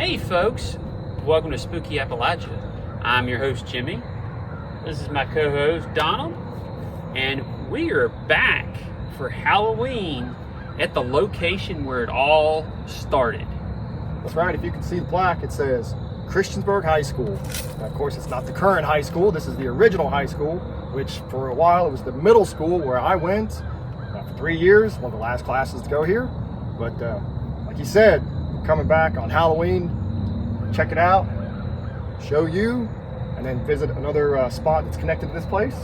Hey folks, welcome to Spooky Appalachia. I'm your host Jimmy. This is my co-host Donald, and we are back for Halloween at the location where it all started. That's right. If you can see the plaque, it says Christiansburg High School. Now, of course, it's not the current high school. This is the original high school, which for a while it was the middle school where I went for 3 years, one of the last classes to go here. But like you said, coming back on Halloween, check it out, show you, and then visit another spot that's connected to this place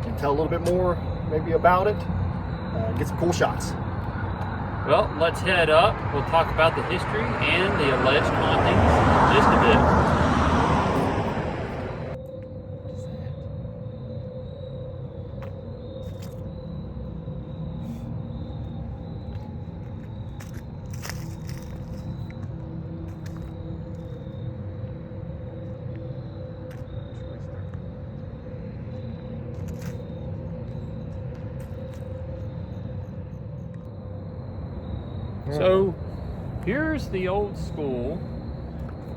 and tell a little bit more maybe about it, get some cool shots. Well, let's head up. We'll talk about the history and the alleged hauntings in just a bit. So here's the old school.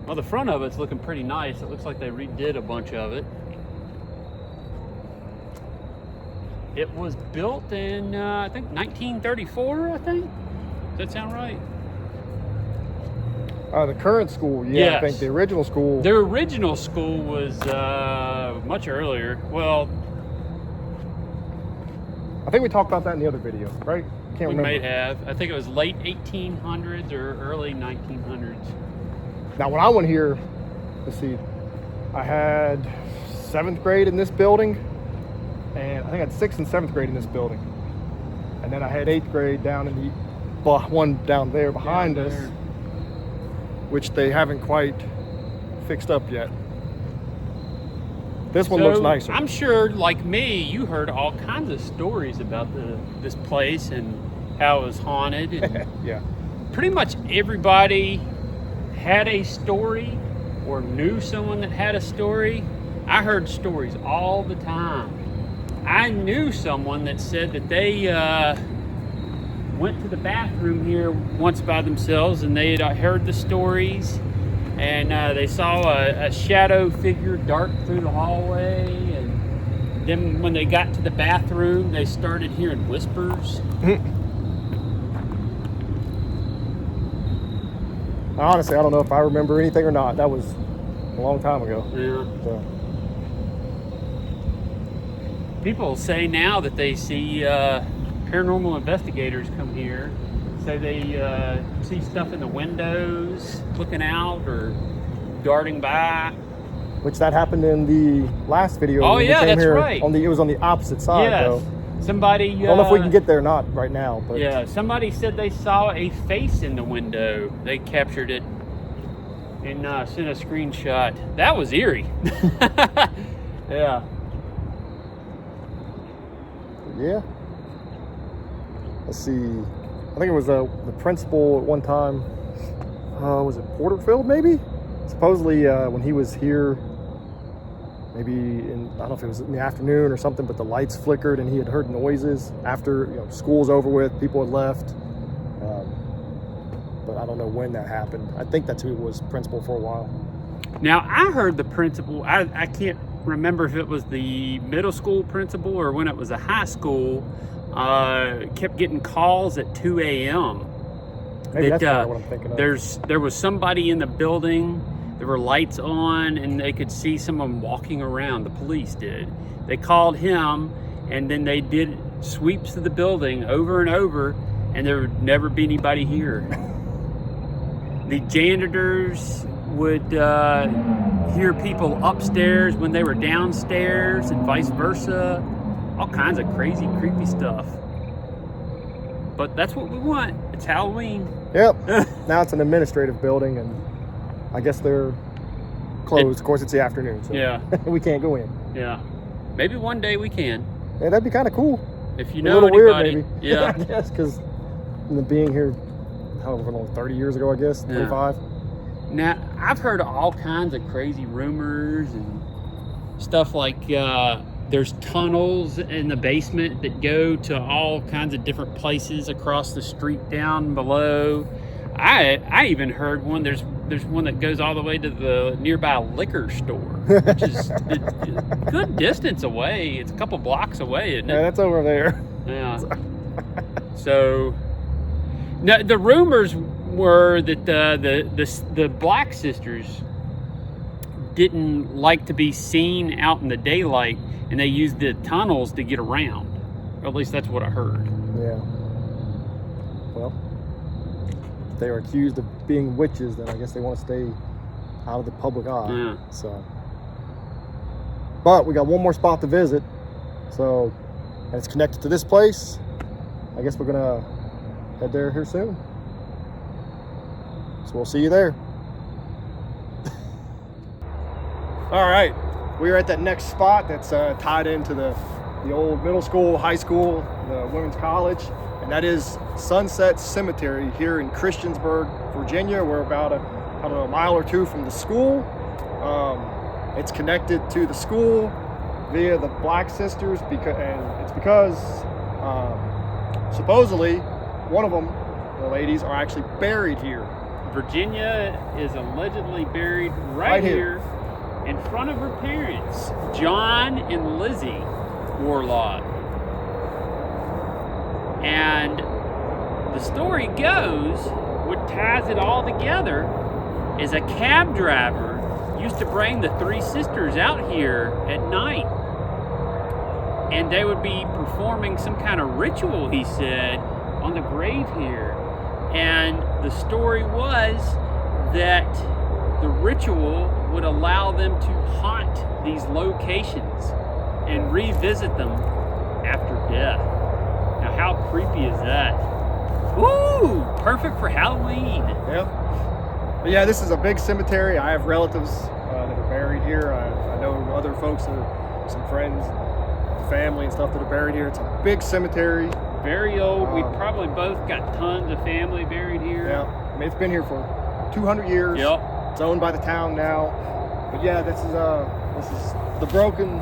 Well, the front of it's looking pretty nice. It looks like they redid a bunch of it. It was built in, I think, 1934, I think. Does that sound right? The current school, yeah, Yes. I think the original school. The original school was much earlier. Well, I think we talked about that in the other video, right? Can't we remember. may have. I think it was late 1800s or early 1900s. Now, when I went here, let's see, I had 7th grade in this building, and I think I had 6th and 7th grade in this building. And then I had 8th grade down in the one down there behind us, which they haven't quite fixed up yet. This one looks nicer. I'm sure, like me, you heard all kinds of stories about this place and how it was haunted. And Yeah. pretty much everybody had a story or knew someone that had a story. I heard stories all the time. I knew someone that said that they went to the bathroom here once by themselves and they had heard the stories. And they saw a shadow figure dart through the hallway. And then when they got to the bathroom, they started hearing whispers. Honestly, I don't know if I remember anything or not. That was a long time ago. Yeah. So, People say now that they see paranormal investigators come here. Say they see stuff in the windows, looking out or darting by. which that happened in the last video. Oh, when we yeah, came that's here. right. It was on the opposite side, Yes. though. Somebody. I don't know if we can get there or not right now. But Yeah, somebody said they saw a face in the window. They captured it and sent a screenshot. That was eerie. Yeah. Yeah. Let's see. I think it was the principal at one time. Was it Porterfield, maybe? Supposedly, when he was here, maybe I don't know if it was in the afternoon or something, but the lights flickered and he had heard noises after school's over with, people had left. But I don't know when that happened. I think that's who was principal for a while. Now, I heard the principal, I can't remember if it was the middle school principal or when it was a high school, kept getting calls at 2 a.m. Maybe that's probably what I'm thinking of. There was somebody in the building, there were lights on, and they could see someone walking around. The police did. They called him, and then they did sweeps of the building over and over, and there would never be anybody here. The janitors would hear people upstairs when they were downstairs and vice versa. All kinds of crazy, creepy stuff. But that's what we want. It's Halloween. Yep. Now it's an administrative building, and I guess they're closed. Of course, it's the afternoon, so Yeah. we can't go in. Yeah. Maybe one day we can. Yeah, that'd be kind of cool. If you A know little anybody. weird, maybe. Yeah. I guess, because being here, however long, 30 years ago, I guess, 25. Now, I've heard all kinds of crazy rumors and stuff like there's tunnels in the basement that go to all kinds of different places across the street down below. I even heard one. There's one that goes all the way to the nearby liquor store, which is a good distance away. It's a couple blocks away, isn't it? Yeah, that's over there. Yeah. So, now, the rumors were that the Black sisters didn't like to be seen out in the daylight, and they used the tunnels to get around. Or at least that's what I heard. Yeah. Well, if they were accused of being witches, then I guess they want to stay out of the public eye. Yeah. So, but we got one more spot to visit, so, and it's connected to this place. I guess we're gonna head there here soon. So we'll see you there. All right, we're at that next spot that's tied into the old middle school, high school, the women's college, and that is Sunset Cemetery here in Christiansburg, Virginia. We're about a mile or two from the school. It's connected to the school via the Black Sisters, because supposedly one of them, the ladies, are actually buried here. Virginia is allegedly buried right here in front of her parents, John and Lizzie Warlock. And the story goes, what ties it all together is a cab driver used to bring the three sisters out here at night. And they would be performing some kind of ritual, he said, on the grave here. And the story was that the ritual would allow them to haunt these locations and revisit them after death. Now, how creepy is that? Woo! Perfect for Halloween. Yeah. But yeah, this is a big cemetery. I have relatives that are buried here. I know other folks, some friends, family and stuff that are buried here. It's a big cemetery. Very old. We probably both got tons of family buried here. Yeah. I mean, it's been here for 200 years. Yep. It's owned by the town now. But yeah, this is the broken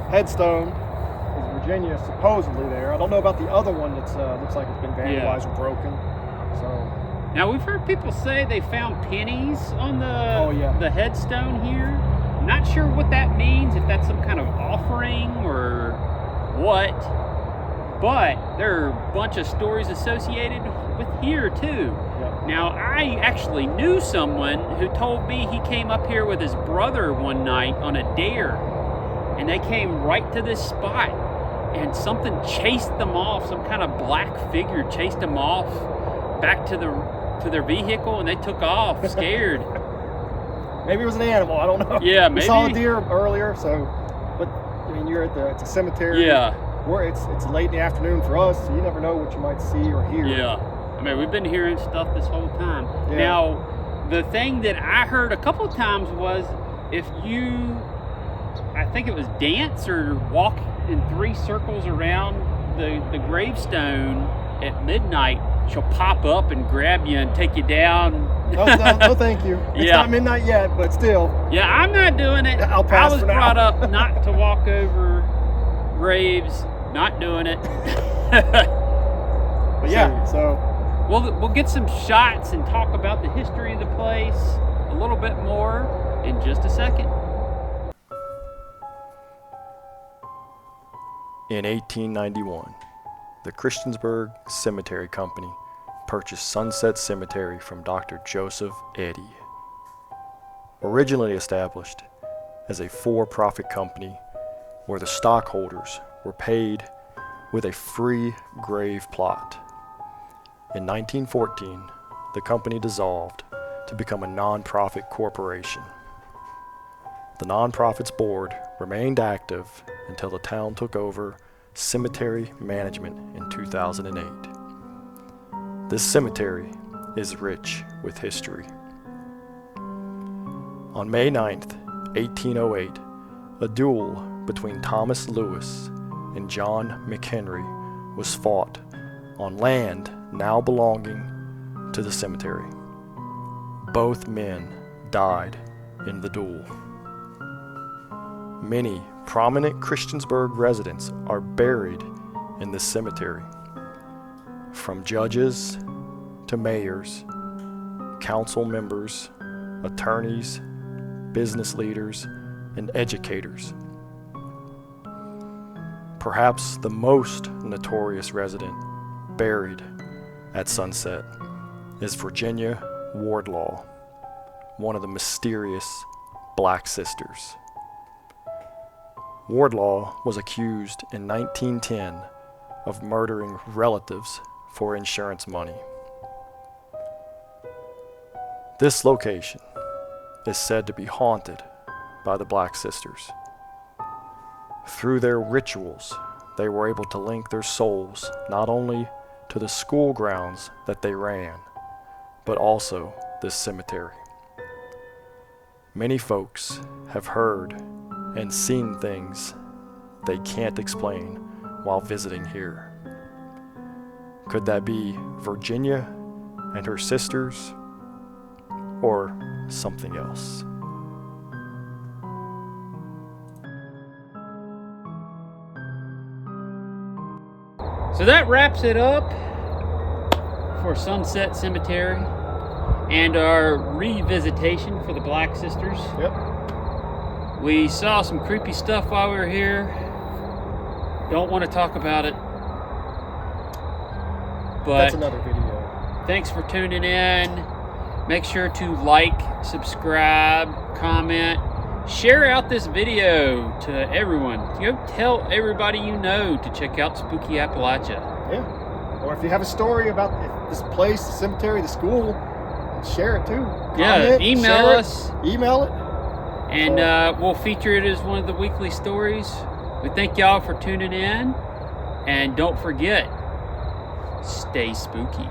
headstone. Is Virginia supposedly there? I don't know about the other one that's looks like it's been vandalized or broken. So now we've heard people say they found pennies on the headstone here. I'm not sure what that means, if that's some kind of offering or what. But there are a bunch of stories associated with here too. Yep. Now, I actually knew someone who told me he came up here with his brother one night on a dare, and they came right to this spot, and something chased them off. Some kind of black figure chased them off back to their vehicle, and they took off scared. Maybe it was an animal. I don't know. Yeah, maybe. We saw a deer earlier, but I mean, you're it's a cemetery. Yeah. It's late in the afternoon for us, so you never know what you might see or hear. Yeah. I mean, we've been hearing stuff this whole time. Yeah. Now, the thing that I heard a couple of times was if you, I think it was dance or walk in 3 circles around the gravestone at midnight, she'll pop up and grab you and take you down. No, thank you. It's not midnight yet, but still. Yeah, I'm not doing it. I'll pass I was for now. brought up not to walk over graves. Not doing it. But yeah, so we'll get some shots and talk about the history of the place a little bit more in just a second. In 1891, the Christiansburg Cemetery Company purchased Sunset Cemetery from Dr. Joseph Eddy. Originally established as a for-profit company where the stockholders were paid with a free grave plot. In 1914, the company dissolved to become a non-profit corporation. The non-profit's board remained active until the town took over cemetery management in 2008. This cemetery is rich with history. On May 9th, 1808, a duel between Thomas Lewis and John McHenry was fought on land now belonging to the cemetery. Both men died in the duel. Many prominent Christiansburg residents are buried in this cemetery, from judges to mayors council members, attorneys, business leaders, and educators. Perhaps the most notorious resident buried at Sunset is Virginia Wardlaw, one of the mysterious Black Sisters. Wardlaw was accused in 1910 of murdering relatives for insurance money. This location is said to be haunted by the Black Sisters. Through their rituals, they were able to link their souls not only to the school grounds that they ran, but also this cemetery. Many folks have heard and seen things they can't explain while visiting here. Could that be Virginia and her sisters, or something else? So that wraps it up for Sunset Cemetery and our revisitation for the Black Sisters. Yep. We saw some creepy stuff while we were here. Don't want to talk about it. But That's another video. Thanks for tuning in. Make sure to like, subscribe, comment, share out this video to everyone. Go tell everybody you know to check out Spooky Appalachia. Yeah. Or if you have a story about this place, the cemetery, the school, share it too. Yeah, Comment, email us. Email it. And we'll feature it as one of the weekly stories. We thank y'all for tuning in. And don't forget, stay spooky.